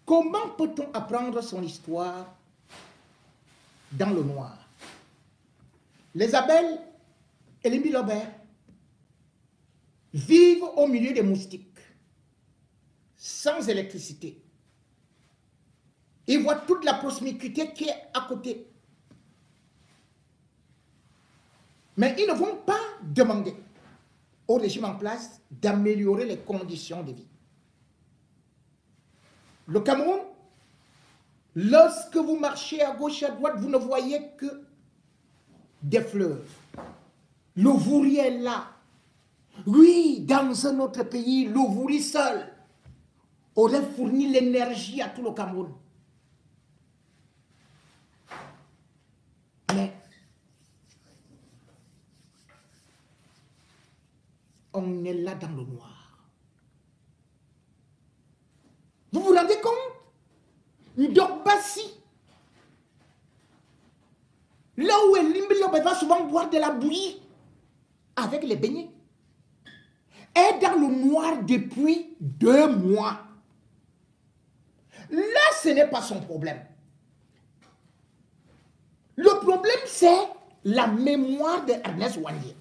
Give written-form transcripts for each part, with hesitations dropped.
Comment peut-on apprendre son histoire dans le noir? Les abeilles et les bilobères vivent au milieu des moustiques, sans électricité. Ils voient toute la promiscuité qui est à côté. Mais ils ne vont pas demander au régime en place d'améliorer les conditions de vie. Le Cameroun, lorsque vous marchez à gauche et à droite, vous ne voyez que des fleuves. Le vouri est là. Oui, dans un autre pays, le vouri seul aurait fourni l'énergie à tout le Cameroun. Mais on est là dans le noir. Vous vous rendez compte? Ndokbassi, là où Elimbiliobe va souvent boire de la bouillie avec les beignets, est dans le noir depuis 2 mois. Là, ce n'est pas son problème. Le problème, c'est la mémoire d'Ernest Ouandié.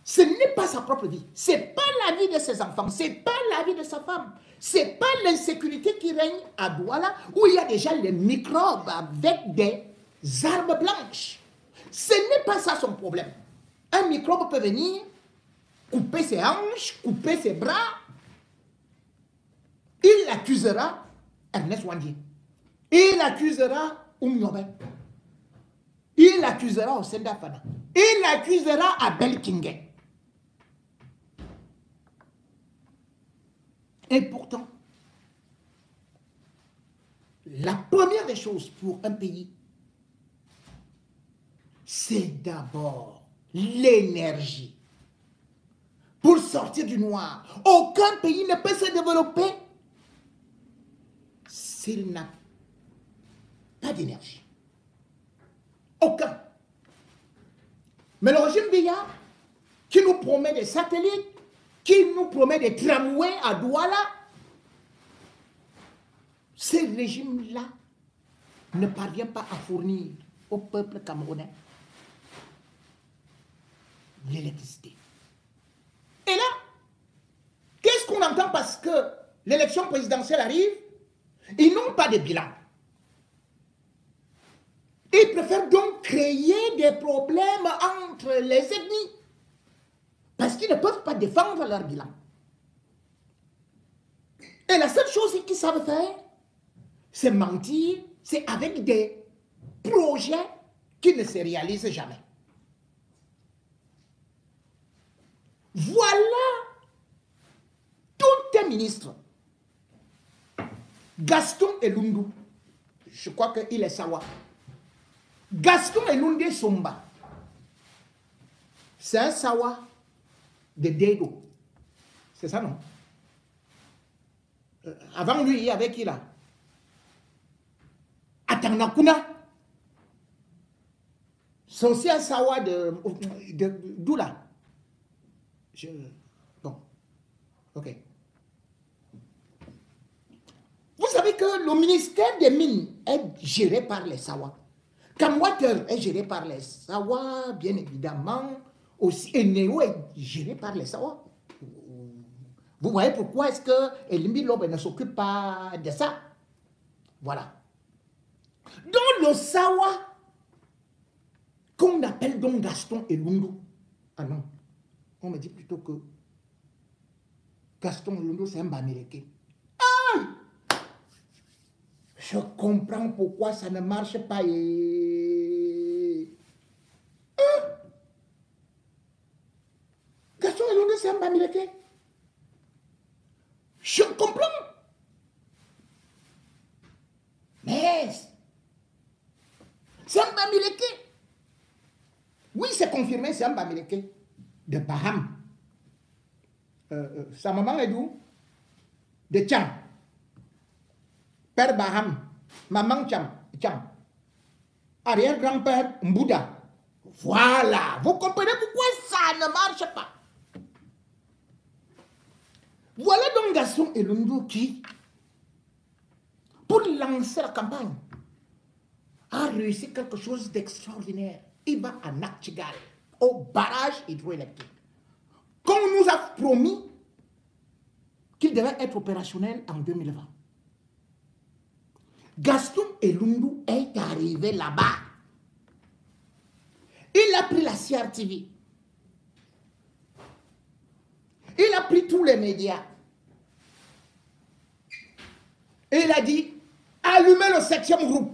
Ce n'est pas sa propre vie. Ce n'est pas la vie de ses enfants. Ce n'est pas la vie de sa femme. Ce n'est pas l'insécurité qui règne à Douala, où il y a déjà les microbes avec des armes blanches. Ce n'est pas ça son problème. Un microbe peut venir, couper ses hanches, couper ses bras. Il accusera Ernest Ouandié. Il accusera Oumniobe. Il accusera Osenda Fana. Il accusera Abel Kingé. Et pourtant, la première des choses pour un pays, c'est d'abord l'énergie. Pour sortir du noir, aucun pays ne peut se développer s'il n'a pas d'énergie. Aucun. Mais le régime Biya, qui nous promet des satellites, qui nous promet des tramways à Douala, ce régime-là ne parvient pas à fournir au peuple camerounais l'électricité. Et là, qu'est-ce qu'on entend parce que l'élection présidentielle arrive? Ils n'ont pas de bilan. Ils préfèrent donc créer des problèmes entre les ethnies. Parce qu'ils ne peuvent pas défendre leur bilan. Et la seule chose qu'ils savent faire, c'est mentir, c'est avec des projets qui ne se réalisent jamais. Voilà tout un ministre. Gaston Elundu, je crois qu'il est Sawa. Gaston Elundu Somba, c'est un Sawa de Dedo. C'est ça, non? Avant lui, il y avait qui là? Atanakuna. C'est aussi un Sawa d'où là? Bon, ok. Vous savez que le ministère des Mines est géré par les Sawa. Kamwater est géré par les Sawa, bien évidemment. Aussi, Eneo est géré par les Sawa. Vous voyez pourquoi est-ce que Elimbi Lobe ne s'occupe pas de ça? Voilà. Donc le Sawa, qu'on appelle donc Gaston Elundu. Ah non, on me dit plutôt que Gaston Elundu, c'est un Bamileke. Ah! Je comprends pourquoi ça ne marche pas. Gaston Elundu, c'est un Bamileke. Je comprends. Mais c'est un Bamileke. Oui, c'est confirmé, c'est un Bamileke de Baham. Sa maman est d'où? De Tcham. Père Baham. Maman Tcham. Arrière-grand-père Mbouda. Voilà. Vous comprenez pourquoi ça ne marche pas? Voilà donc Gaston Elundu qui lancé la campagne, a réussi quelque chose d'extraordinaire. Il va à Nachtigal, au barrage hydroélectrique, qu'on nous a promis qu'il devait être opérationnel en 2020. Gaston Elundu est arrivé là-bas. Il a pris la CRTV. Il a pris tous les médias. Et il a dit, allumez le 7e groupe.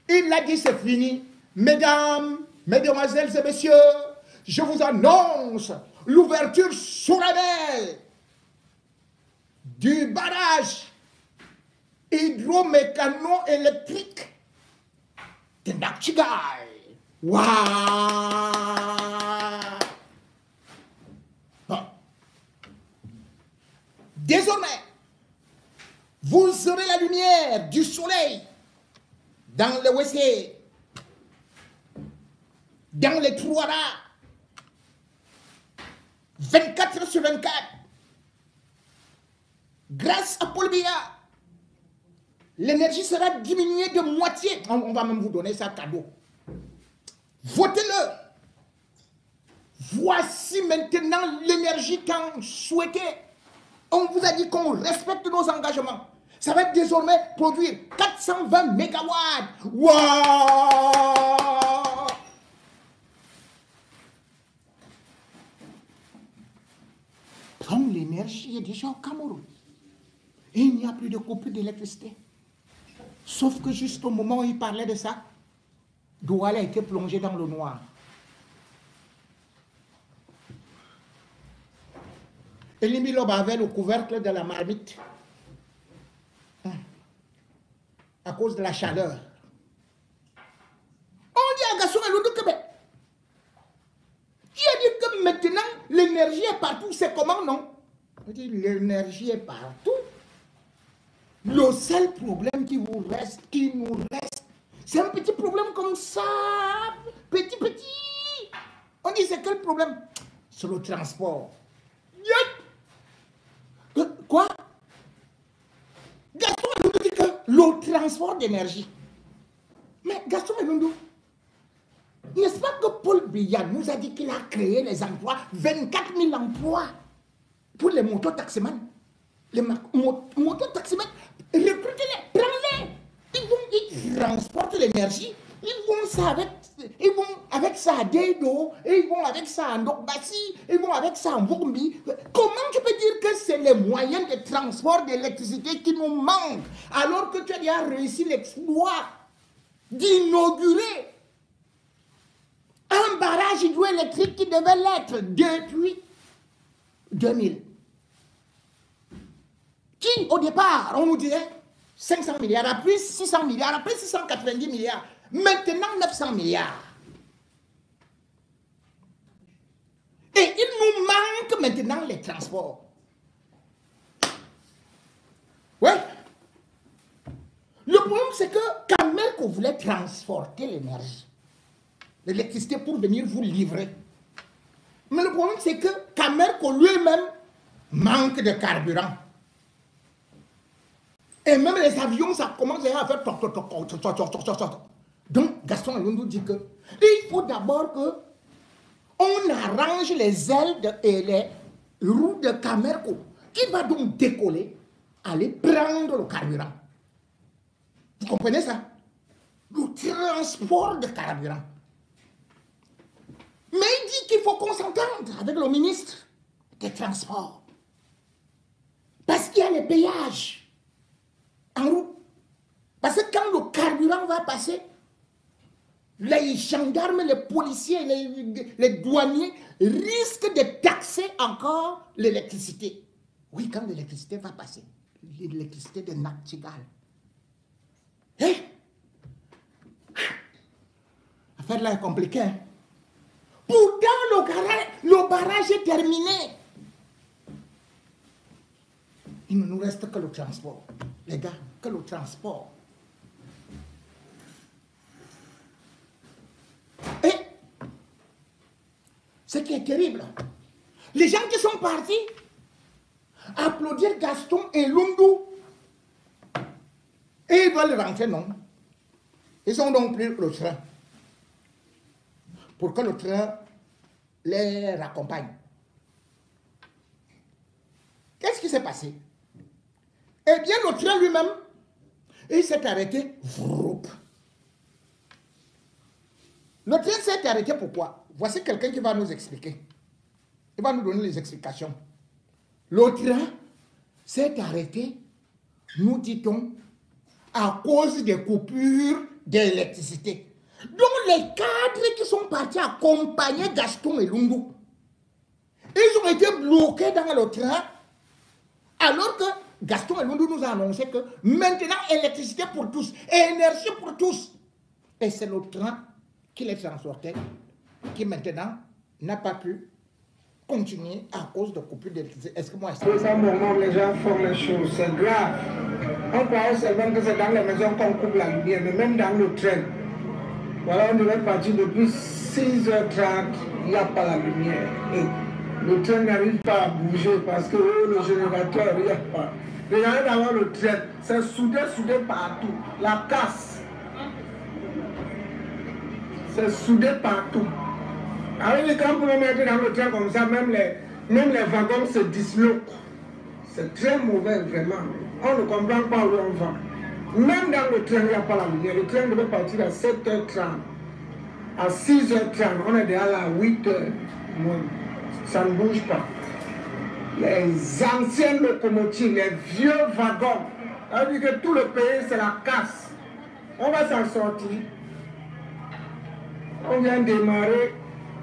Il a dit, c'est fini. Mesdames, mesdemoiselles et messieurs, je vous annonce l'ouverture solennelle du barrage hydromécano-électrique de Nachtigal. Waouh! Bon. Désormais, vous aurez la lumière du soleil dans le WC, dans les Trouara, 24 heures sur 24, grâce à Paul Biya. L'énergie sera diminuée de moitié. On va même vous donner ça cadeau. Votez-le. Voici maintenant l'énergie qu'on souhaitait. On vous a dit qu'on respecte nos engagements. Ça va désormais produire 420 mégawatts. Waouh! Comme l'énergie est déjà au Cameroun, et il n'y a plus de coupure d'électricité. Sauf que juste au moment où il parlait de ça, Douala a été plongé dans le noir. Elimi Loba avait le couvercle de la marmite à cause de la chaleur. On dit à Gaston Elundu que il a dit que maintenant l'énergie est partout. C'est comment, non? On dit l'énergie est partout. Le seul problème qui nous reste, c'est un petit problème comme ça, petit. On dit c'est quel problème? C'est le transport. Quoi? Gaston Elundu dit que le transport d'énergie. Mais Gaston Elundu, n'est-ce pas que Paul Biya nous a dit qu'il a créé les emplois, 24 000 emplois pour les mototaximans? Les mototaximans, recrutez-les, prenez-les. Ils transportent l'énergie. Ils vont avec ça à Dedo, ils vont avec ça à Ndokbassi, ils vont avec ça à Mboumbi. Comment tu peux dire que c'est les moyens de transport d'électricité qui nous manquent alors que tu as déjà réussi l'exploit d'inaugurer un barrage hydroélectrique qui devait l'être depuis 2000. Qui, au départ, on nous disait 500 milliards, après 600 milliards, après 690 milliards, maintenant 900 milliards. Et il nous manque maintenant les transports. Ouais. Le problème, c'est que Camerco voulait transporter l'énergie, l'électricité pour venir vous livrer. Mais le problème, c'est que Camerco lui-même manque de carburant. Et même les avions, ça commence à faire... Donc, Gaston Elundu dit que il faut d'abord que on arrange les ailes et les roues de Camerco, qui va donc décoller, aller prendre le carburant. Vous comprenez ça? Le transport de carburant. Mais il dit qu'il faut qu'on s'entende avec le ministre des Transports. Parce qu'il y a les péages en route. Parce que quand le carburant va passer, les gendarmes, les policiers, les douaniers risquent de taxer encore l'électricité. Oui, quand l'électricité va passer, l'électricité de Nachtigal. L'affaire là est compliquée. Hein? Pourtant, le barrage est terminé. Il ne nous reste que le transport. Les gars, que le transport. Et ce qui est terrible, les gens qui sont partis applaudir Gaston Elundu Et ils veulent rentrer, non. Ils ont donc pris le train. Pour que le train les raccompagne. Qu'est-ce qui s'est passé? Eh bien, le train lui-même, il s'est arrêté. Le train s'est arrêté pourquoi? Voici quelqu'un qui va nous expliquer. Il va nous donner les explications. Le train s'est arrêté, nous dit-on, à cause des coupures d'électricité. Donc les cadres qui sont partis accompagner Gaston et Lundu, ils ont été bloqués dans le train, alors que Gaston et Lundu nous a annoncé que maintenant électricité pour tous, énergie pour tous. Et c'est le train qui les transportait, qui maintenant n'a pas pu continuer à cause de coupures d'électricité. Est-ce que moi, c'est ça, moment, les gens font les choses, c'est grave. On croit seulement que c'est dans les maisons qu'on coupe la lumière, mais même dans le train. Voilà, on devait partir depuis 6h30, il n'y a pas la lumière. Et le train n'arrive pas à bouger parce que le générateur, il n'y a pas. Regardez d'abord le train, c'est soudé partout. La casse, c'est soudé partout. Alors, quand vous le mettez dans le train comme ça, même les wagons se disloquent. C'est très mauvais, vraiment. On ne comprend pas où on va. Même dans le train, il n'y a pas la lumière. Le train devait partir à 7h30. À 6h30, on est déjà là à 8h. Ça ne bouge pas. Les anciennes locomotives, les vieux wagons, ça veut dire que tout le pays, c'est la casse. On va s'en sortir. On vient démarrer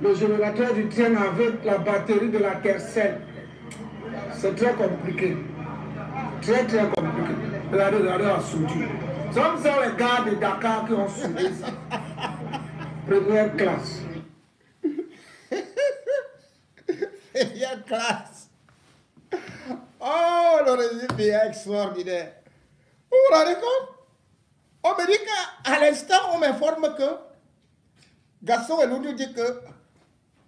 le générateur du train avec la batterie de la Kersel. C'est très compliqué. Très compliqué. Regardez la soudure. Ce sont les gars de Dakar qui ont soudé ça. Première classe. Première classe. Oh, le régime est extraordinaire. Vous vous rendez compte? On me dit qu'à l'instant, on m'informe que Gaston et nous dit que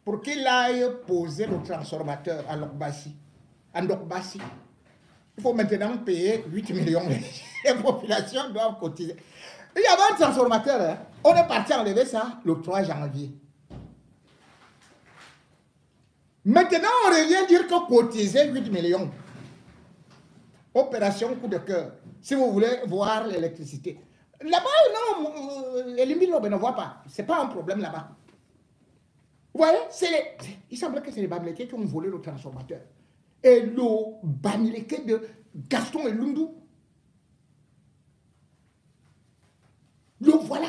pour qu'il aille poser le transformateur à Lokbassi, il faut maintenant payer 8 millions. Les populations doivent cotiser. Il y avait un transformateur, hein? On est parti enlever ça le 3 janvier. Maintenant, on revient dire que cotiser 8 millions. Opération coup de cœur. Si vous voulez voir l'électricité. Là-bas, non, les limites, on ne voit pas. Ce n'est pas un problème là-bas. Vous voyez, il semble que c'est les Bamileke qui ont volé le transformateur. Et le Bamileke de Gaston et Lundu, le voilà,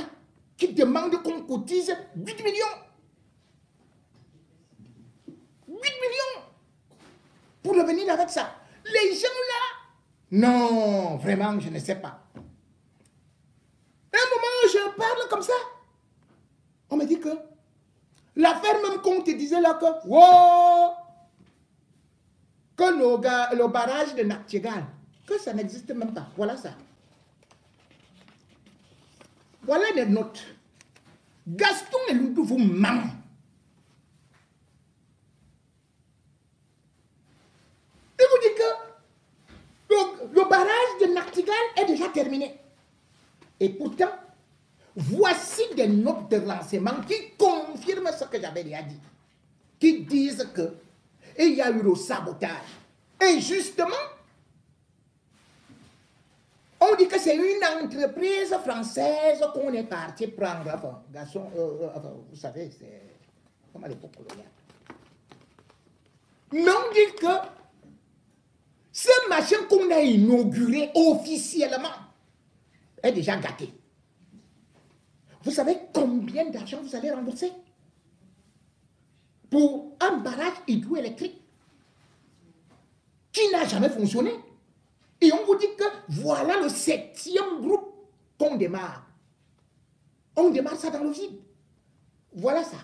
qui demande qu'on cotise 8 millions. 8 millions pour revenir avec ça. Les gens là, non, vraiment, je ne sais pas. Un moment où je parle comme ça, on me dit que l'affaire même qu'on te disait là que, wow, que le barrage de Naktigal, que ça n'existe même pas. Voilà ça. Voilà les notes. Gaston et Lundu vous mentent. Il vous dit que le barrage de Naktigal est déjà terminé. Et pourtant, voici des notes de renseignement qui confirment ce que j'avais déjà dit. Qui disent que il y a eu le sabotage. Et justement, on dit que c'est une entreprise française qu'on est parti prendre. Enfin, garçon, vous savez, c'est comme à l'époque coloniale. Mais on dit que ce machin qu'on a inauguré officiellement est déjà gâté. Vous savez combien d'argent vous allez rembourser pour un barrage hydroélectrique qui n'a jamais fonctionné? Et on vous dit que voilà le 7e groupe qu'on démarre. On démarre ça dans le vide. Voilà ça.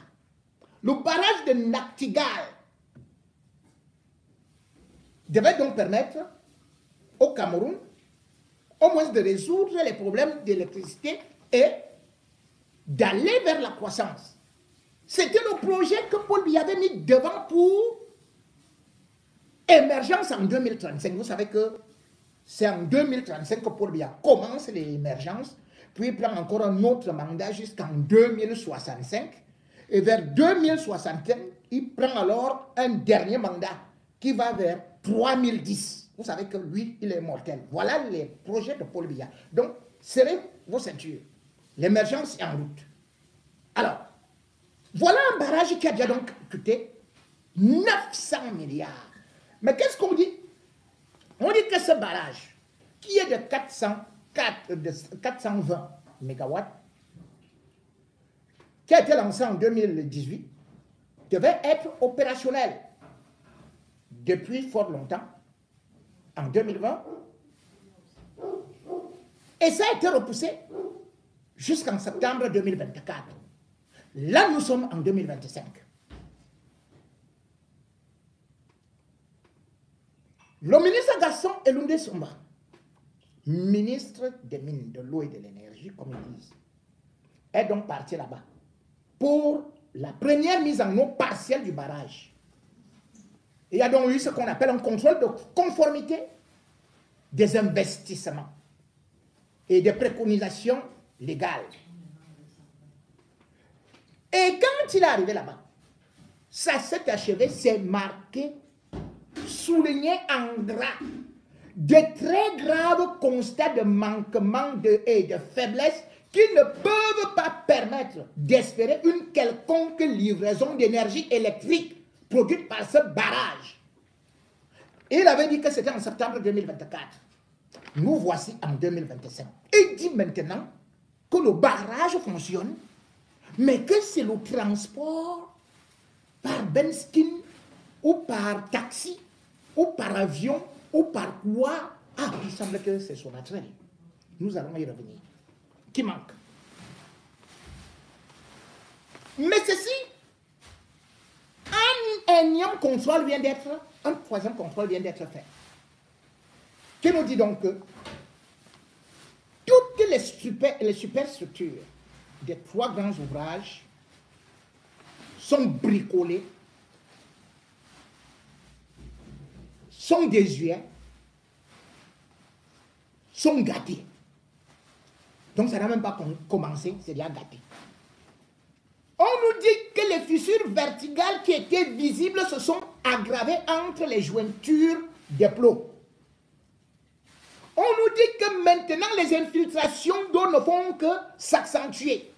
Le barrage de Naktigal devait donc permettre au Cameroun au moins de résoudre les problèmes d'électricité et d'aller vers la croissance. C'était le projet que Paul Biya avait mis devant pour émergence en 2035. Vous savez que c'est en 2035 que Paul Biya commence l'émergence, puis il prend encore un autre mandat jusqu'en 2065. Et vers 2065, il prend alors un dernier mandat qui va vers 3010. Vous savez que lui, il est mortel. Voilà les projets de Paul Biya. Donc, serrez vos ceintures. L'émergence est en route. Alors, voilà un barrage qui a déjà donc coûté 900 milliards. Mais qu'est-ce qu'on dit? On dit que ce barrage, qui est de 420 mégawatts, qui a été lancé en 2018, devait être opérationnel depuis fort longtemps, en 2020, et ça a été repoussé jusqu'en septembre 2024. Là, nous sommes en 2025. Le ministre Gaston Eloundé Somba, ministre des Mines, de l'eau et de l'énergie, comme ils disent, est donc parti là-bas pour la première mise en eau partielle du barrage. Il y a donc eu ce qu'on appelle un contrôle de conformité des investissements et des préconisations légales. Et quand il est arrivé là-bas, ça s'est achevé, c'est marqué, souligné en gras, de très graves constats de manquement et de faiblesse qui ne peuvent pas permettre d'espérer une quelconque livraison d'énergie électrique produite par ce barrage. Il avait dit que c'était en septembre 2024. Nous voici en 2025. Il dit maintenant que le barrage fonctionne, mais que c'est le transport par Benskin ou par taxi ou par avion ou par quoi. Ah, il semble que c'est son naturel. Nous allons y revenir. Qui manque. Mais ceci, un énième contrôle vient d'être, un troisième contrôle vient d'être fait. Qui nous dit donc que toutes les superstructures des trois grands ouvrages sont bricolées, sont désuets, sont gâtés. Donc ça n'a même pas commencé, c'est déjà gâté. On nous dit que les fissures verticales qui étaient visibles se sont aggravées entre les jointures des plots. On nous dit que maintenant les infiltrations d'eau ne font que s'accentuer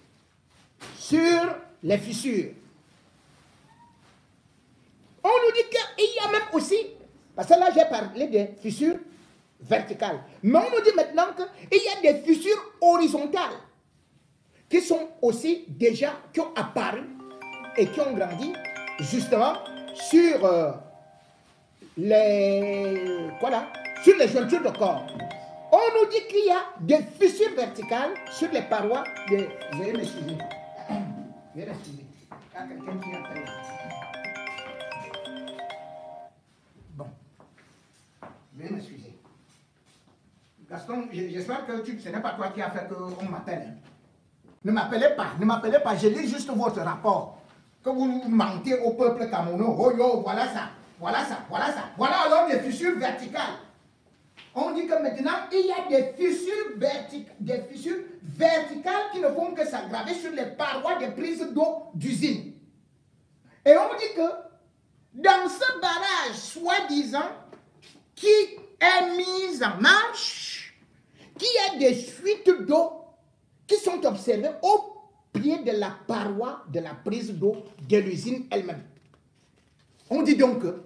sur les fissures. On nous dit qu'il y a même aussi, parce que là j'ai parlé des fissures verticales, mais on nous dit maintenant qu'il y a des fissures horizontales qui sont aussi déjà, qui ont apparu et qui ont grandi justement sur sur les jointures de corps. On nous dit qu'il y a des fissures verticales sur les parois de... Veuillez m'excuser. Veuillez m'excuser. Il y a quelqu'un qui appelle. Bon. Veuillez m'excuser. Gaston, j'espère que ce n'est pas toi qui as fait qu'on m'appelle. Hein. Ne m'appelez pas, je lis juste votre rapport. Que vous mentez au peuple camerounais. Oh yo, voilà ça, voilà ça, voilà ça. Voilà alors des fissures verticales. On dit que maintenant, il y a des fissures verticales qui ne font que s'aggraver sur les parois des prises d'eau d'usine. Et on dit que dans ce barrage, soi-disant, qui est mis en marche, qu'il y a des fuites d'eau qui sont observées au pied de la paroi de la prise d'eau de l'usine elle-même. On dit donc que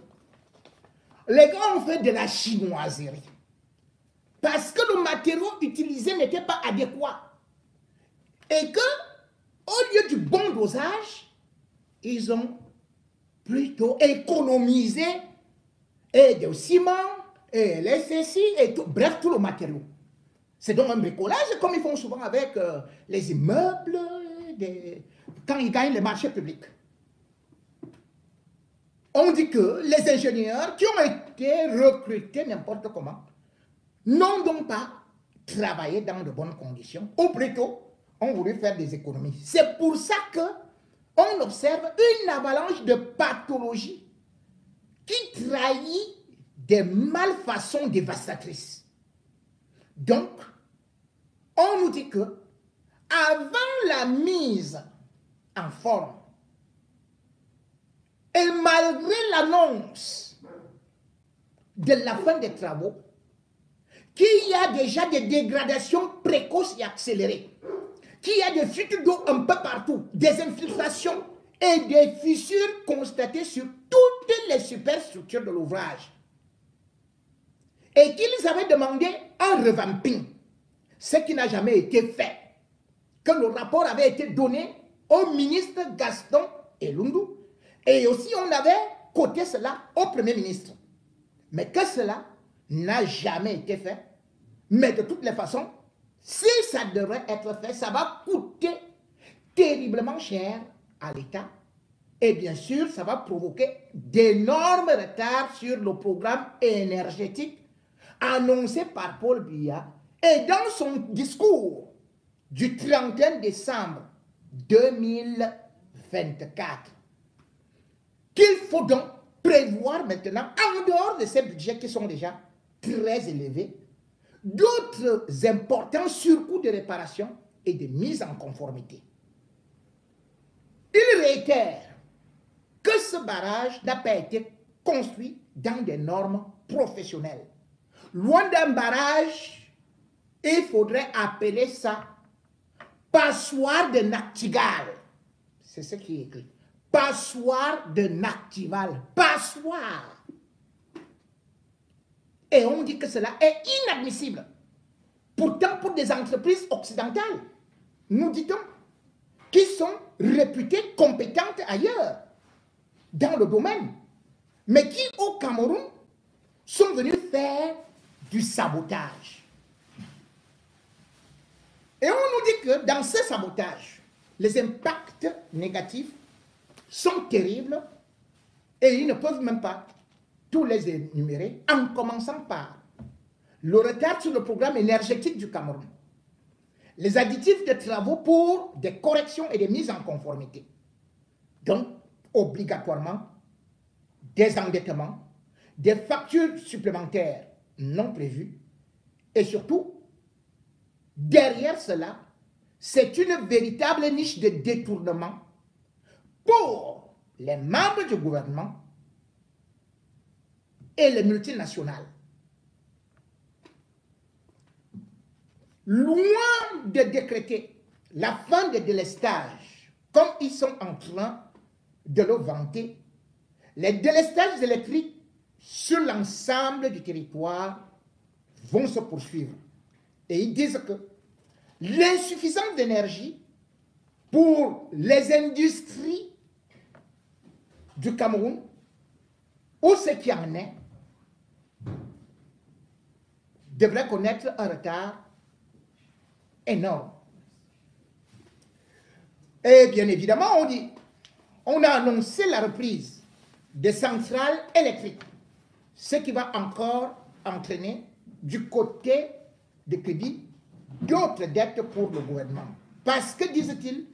les gars ont fait de la chinoiserie. Parce que le matériau utilisé n'était pas adéquat. Et que, au lieu du bon dosage, ils ont plutôt économisé et du ciment, et les ceci, et tout, bref, tout le matériau. C'est donc un bricolage, comme ils font souvent avec les immeubles, quand ils gagnent les marchés publics. On dit que les ingénieurs qui ont été recrutés n'importe comment, n'ont donc pas travaillé dans de bonnes conditions, ou plutôt ont voulu faire des économies. C'est pour ça qu'on observe une avalanche de pathologies qui trahit des malfaçons dévastatrices. Donc, on nous dit que avant la mise en forme, et malgré l'annonce de la fin des travaux, qu'il y a déjà des dégradations précoces et accélérées, qu'il y a des fuites d'eau un peu partout, des infiltrations et des fissures constatées sur toutes les superstructures de l'ouvrage, et qu'ils avaient demandé un revamping, ce qui n'a jamais été fait, que le rapport avait été donné au ministre Gaston Elundu, et aussi on avait coté cela au Premier ministre. Mais que cela n'a jamais été fait. Mais de toutes les façons, si ça devrait être fait, ça va coûter terriblement cher à l'État. Et bien sûr, ça va provoquer d'énormes retards sur le programme énergétique annoncé par Paul Biya. Et dans son discours du 31 décembre 2024, qu'il faut donc prévoir maintenant, en dehors de ces budgets qui sont déjà très élevés, d'autres importants surcoûts de réparation et de mise en conformité. Il réitère que ce barrage n'a pas été construit dans des normes professionnelles. Loin d'un barrage, il faudrait appeler ça passoire de Nachtigal. C'est ce qui est écrit. Passoire de Nachtigal. Passoire. Et on dit que cela est inadmissible. Pourtant, pour des entreprises occidentales, nous dit-on, qui sont réputées compétentes ailleurs, dans le domaine, mais qui, au Cameroun, sont venus faire du sabotage. Et on nous dit que dans ce sabotage, les impacts négatifs sont terribles et ils ne peuvent même pas tous les énumérer, en commençant par le retard sur le programme énergétique du Cameroun, les additifs de travaux pour des corrections et des mises en conformité, donc obligatoirement des endettements, des factures supplémentaires non prévues, et surtout, derrière cela, c'est une véritable niche de détournement pour les membres du gouvernement et les multinationales. Loin de décréter la fin des délestages, comme ils sont en train de le vanter, les délestages électriques sur l'ensemble du territoire vont se poursuivre. Et ils disent que l'insuffisance d'énergie pour les industries du Cameroun, ou ce qui en est, devrait connaître un retard énorme. Et bien évidemment, on a annoncé la reprise des centrales électriques, ce qui va encore entraîner du côté de crédit d'autres dettes pour le gouvernement. Parce que, disent-ils,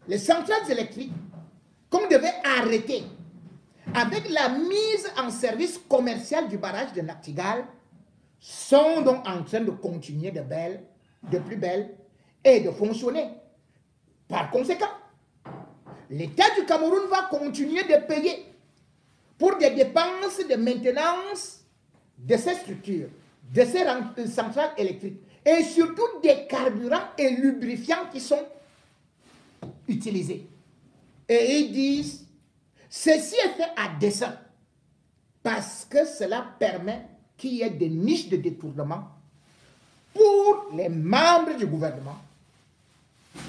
les centrales électriques qu'on devait arrêter avec la mise en service commercial du barrage de Nachtigal sont donc en train de continuer de plus belle et de fonctionner. Par conséquent, l'État du Cameroun va continuer de payer pour des dépenses de maintenance de ces structures, de ces centrales électriques, et surtout des carburants et lubrifiants qui sont utilisés. Et ils disent, ceci est fait à dessein, parce que cela permet qu'il y ait des niches de détournement pour les membres du gouvernement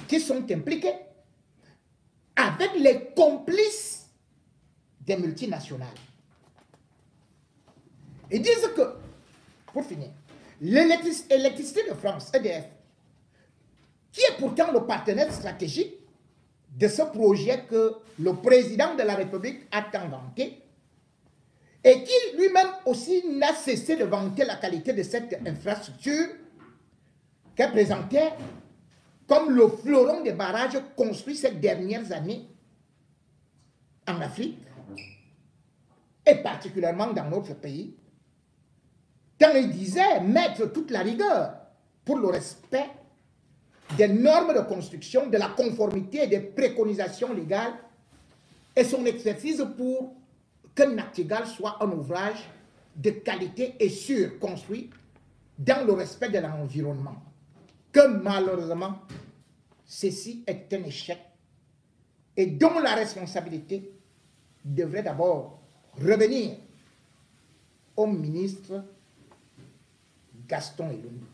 qui sont impliqués avec les complices des multinationales. Ils disent que, pour finir, l'électricité de France, EDF, qui est pourtant le partenaire stratégique de ce projet que le président de la République a tant vanté, et qui lui-même aussi n'a cessé de vanter la qualité de cette infrastructure qu'elle présentait comme le fleuron des barrages construits ces dernières années en Afrique, et particulièrement dans notre pays, quand il disait mettre toute la rigueur pour le respect des normes de construction, de la conformité et des préconisations légales et son exercice pour que Nachtigal soit un ouvrage de qualité et sûr, construit dans le respect de l'environnement. Que malheureusement, ceci est un échec et dont la responsabilité devrait d'abord revenir au ministre Gaston Elundou.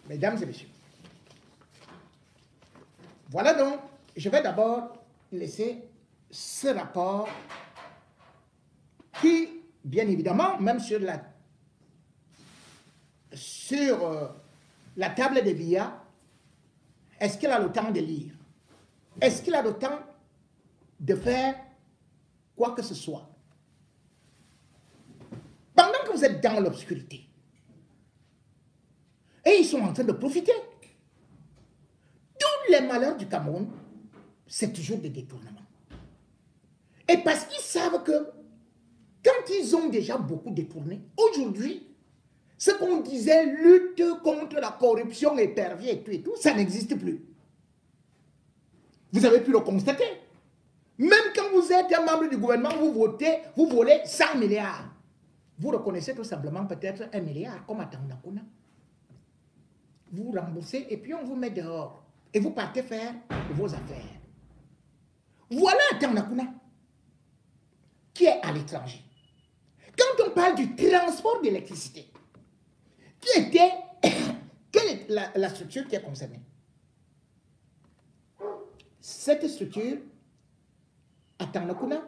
Mesdames et messieurs, voilà donc, je vais d'abord laisser ce rapport qui, bien évidemment, même sur la table de BIA, est-ce qu'il a le temps de lire? Est-ce qu'il a le temps de faire quoi que ce soit? Pendant que vous êtes dans l'obscurité, et ils sont en train de profiter. Tous les malheurs du Cameroun, c'est toujours des détournements. Et parce qu'ils savent que quand ils ont déjà beaucoup détourné, aujourd'hui, ce qu'on disait lutte contre la corruption épervier et tout, ça n'existe plus. Vous avez pu le constater. Même quand vous êtes un membre du gouvernement, vous votez, vous volez 100 milliards. Vous reconnaissez tout simplement peut-être 1 milliard, comme à Tanakuna. Vous remboursez et puis on vous met dehors. Et vous partez faire vos affaires. Voilà Tanakuna, qui est à l'étranger. Quand on parle du transport d'électricité, quelle est la structure qui est concernée? Cette structure, à Tanakuna,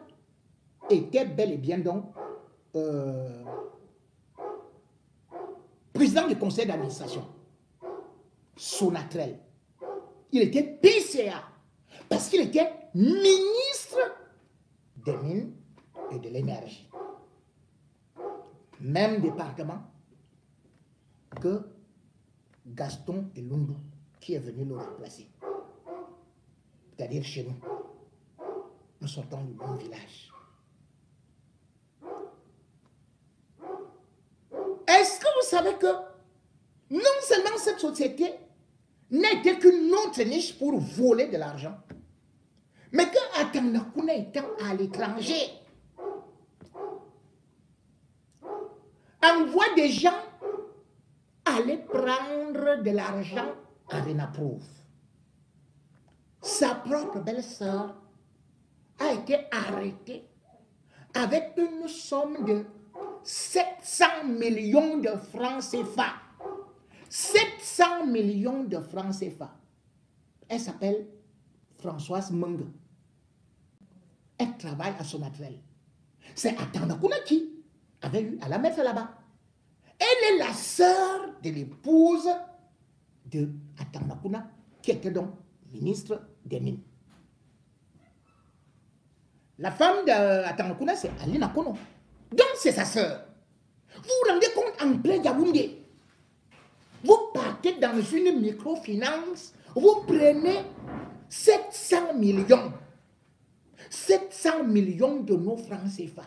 était bel et bien donc président du conseil d'administration. Sonatrel. Il était PCA parce qu'il était ministre des Mines et de l'Énergie. Même département que Gaston Elundou qui est venu le remplacer. C'est-à-dire chez nous. Nous sortons du même village. Est-ce que vous savez que non seulement cette société n'était qu'une autre niche pour voler de l'argent, mais que Atanakuna étant à l'étranger, envoie des gens aller prendre de l'argent à Renaproof. Sa propre belle-sœur a été arrêtée avec une somme de 700 millions de francs CFA. 700 millions de francs CFA. Elle s'appelle Françoise Meng. Elle travaille à Sonatrel. C'est Atanakuna qui avait eu à la mettre là-bas. Elle est la sœur de l'épouse de Atanakuna, qui était donc ministre des Mines. La femme d'Atanakuna, c'est Alina Kono. Donc c'est sa sœur. Vous vous rendez compte en plein Yaoundé? Vous partez dans une microfinance, vous prenez 700 millions. 700 millions de nos francs CFA.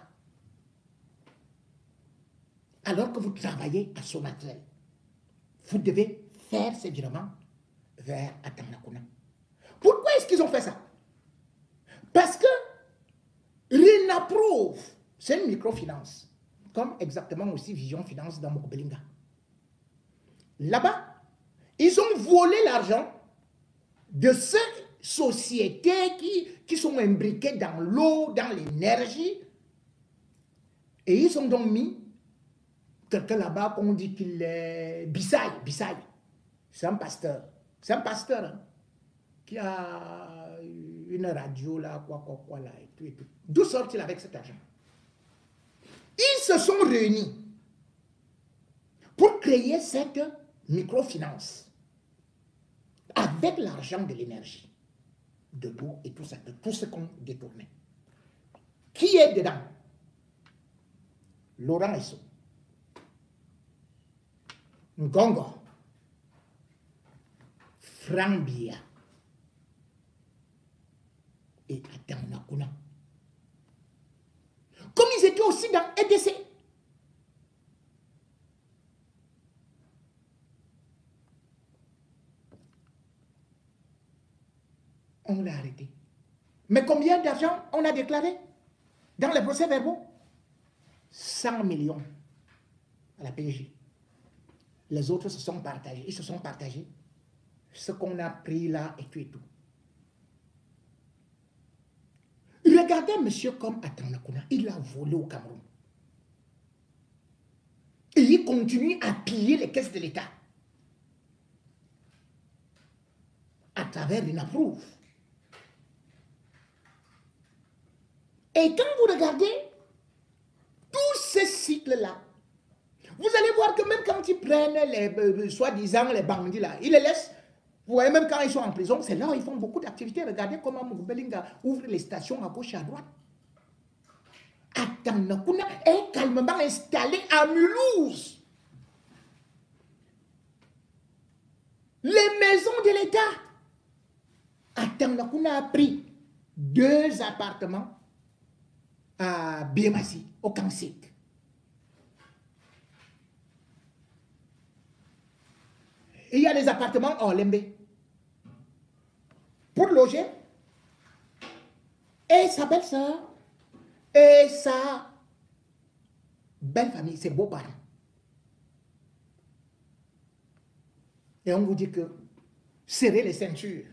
Alors que vous travaillez à Sonatrel. Vous devez faire ces virements vers Atanakuna. Pourquoi est-ce qu'ils ont fait ça? Parce que Renaproof, c'est une microfinance. Comme exactement aussi Vision Finance dans Mokobelinga. Là-bas, ils ont volé l'argent de ces sociétés qui sont imbriquées dans l'eau, dans l'énergie. Et ils ont donc mis quelqu'un là-bas qu'on dit qu'il est Bissaï. C'est un pasteur. C'est un pasteur hein, qui a une radio là, quoi là, et tout. D'où sort-il avec cet argent? Ils se sont réunis pour créer cette microfinance avec l'argent de l'énergie, de l'eau et tout ça, de tout ce qu'on détournait. Qui est dedans? Laurent Esso, Ngongo, Frank Biya et Atanakuna. Comme ils étaient aussi dans EDC. On l'a arrêté. Mais combien d'argent on a déclaré dans les procès-verbaux? 100 millions à la PJ. Les autres se sont partagés. Ils se sont partagés. Ce qu'on a pris là et tout et tout. Regardez un monsieur comme Atanakuna. Il a volé au Cameroun. Et il continue à piller les caisses de l'État. À travers une approuve. Et quand vous regardez tous ces cycles-là, vous allez voir que même quand ils prennent les soi-disant les bandits là, ils les laissent. Vous voyez, même quand ils sont en prison, c'est là où ils font beaucoup d'activités. Regardez comment Moubelinga ouvre les stations à gauche et à droite. Atanakuna est calmement installé à Mulhouse. Les maisons de l'État. Atanakuna a pris 2 appartements à Biémassi, au Kansik. Il y a des appartements en Lembe pour loger. Et sa belle-sœur et sa belle famille, ses beaux-parents. Et on vous dit que serrez les ceintures,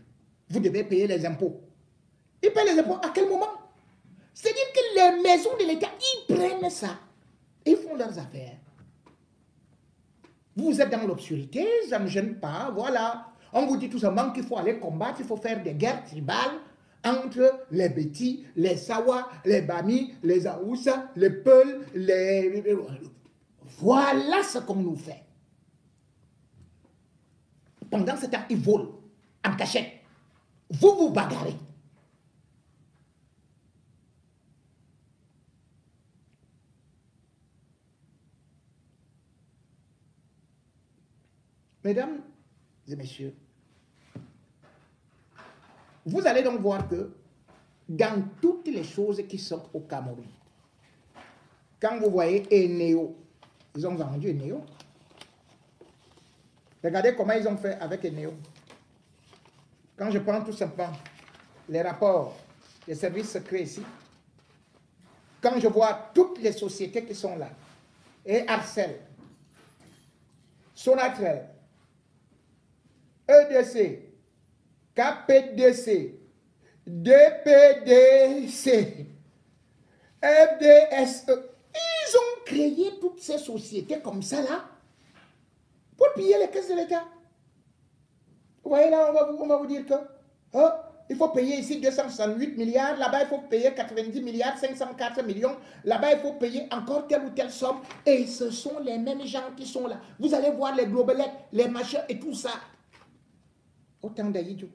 vous devez payer les impôts. Ils paient les impôts à quel moment? C'est-à-dire que les maisons de l'État, ils prennent ça, ils font leurs affaires. Vous êtes dans l'obscurité, ça ne gêne pas, voilà. On vous dit tout simplement qu'il faut aller combattre, il faut faire des guerres tribales entre les Bétis, les Sawa, les Bami, les Aoussa, les Peuls, les... Voilà ce qu'on nous fait. Pendant ce temps, ils volent en cachette. Vous vous bagarrez. Mesdames et messieurs, vous allez donc voir que dans toutes les choses qui sont au Cameroun, quand vous voyez Eneo, ils ont vendu Eneo. Regardez comment ils ont fait avec Eneo. Quand je prends tout simplement les rapports des services secrets ici, quand je vois toutes les sociétés qui sont là, et Arcel, Sonatrel, EDC, KPDC, DPDC, FDSE, ils ont créé toutes ces sociétés comme ça là pour piller les caisses de l'État. Vous voyez là, on va vous dire que il faut payer ici 268 milliards, là-bas il faut payer 90 milliards, 504 millions, là-bas il faut payer encore telle ou telle somme, et ce sont les mêmes gens qui sont là. Vous allez voir les globelettes, les machins et tout ça. Autant d'Aïdjou.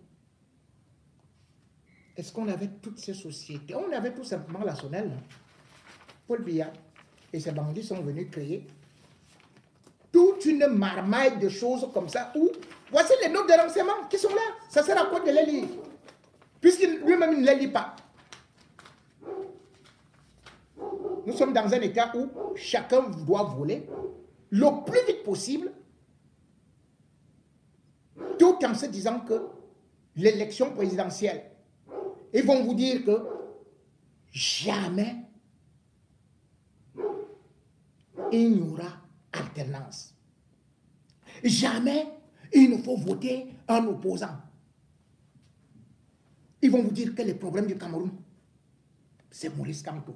Est-ce qu'on avait toutes ces sociétés? On avait tout simplement la Sonel, Paul Biya et ses bandits sont venus créer toute une marmaille de choses comme ça où voici les notes de renseignement qui sont là. Ça sert à quoi de les lire? Puisqu'il lui-même ne les lit pas. Nous sommes dans un état où chacun doit voler le plus vite possible, tout en se disant que l'élection présidentielle, ils vont vous dire que jamais il n'y aura alternance. Jamais il ne faut voter un opposant. Ils vont vous dire que les problèmes du Cameroun, c'est Maurice Kamto.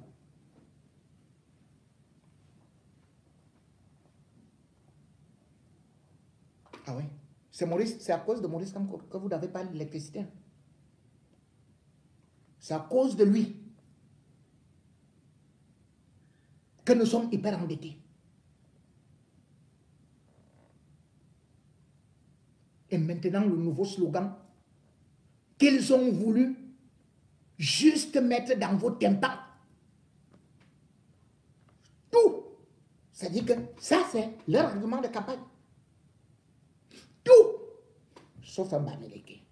Ah oui, c'est à cause de Maurice Kamto que vous n'avez pas l'électricité. C'est à cause de lui que nous sommes hyper endettés. Et maintenant, le nouveau slogan qu'ils ont voulu juste mettre dans vos tympans. Tout. C'est-à-dire que ça, c'est leur argument de campagne. Tout. Sauf un Bamileke.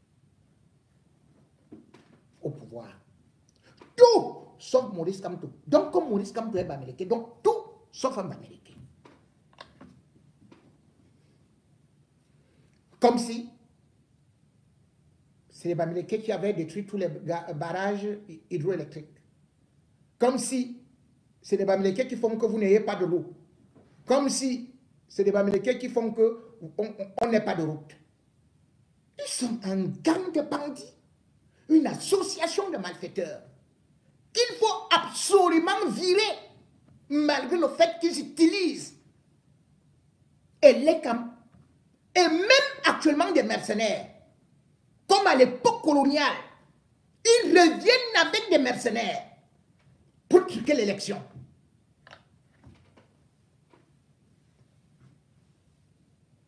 Au pouvoir. Tout. Sauf Maurice Kamto. Donc, comme Maurice Kamto est Bamileke, donc tout sauf un Bamileke. Comme si c'est les Bamileke qui avaient détruit tous les barrages hydroélectriques. Comme si c'est les Bamileke qui font que vous n'ayez pas de l'eau. Comme si c'est les Bamileke qui font qu'on n'ait pas de route. Ils sont un gang de bandits, une association de malfaiteurs qu'il faut absolument virer, malgré le fait qu'ils utilisent les camps et même actuellement des mercenaires. Comme à l'époque coloniale, ils reviennent avec des mercenaires pour truquer l'élection.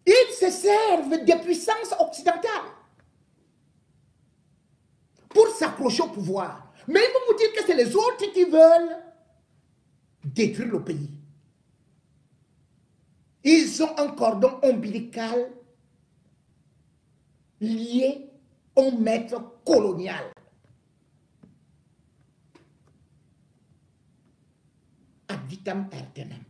Ils se servent des puissances occidentales pour s'accrocher au pouvoir. Mais ils vont vous dire que c'est les autres qui veulent détruire le pays. Ils ont un cordon ombilical lié au maître colonial. Ad vitam aeternam.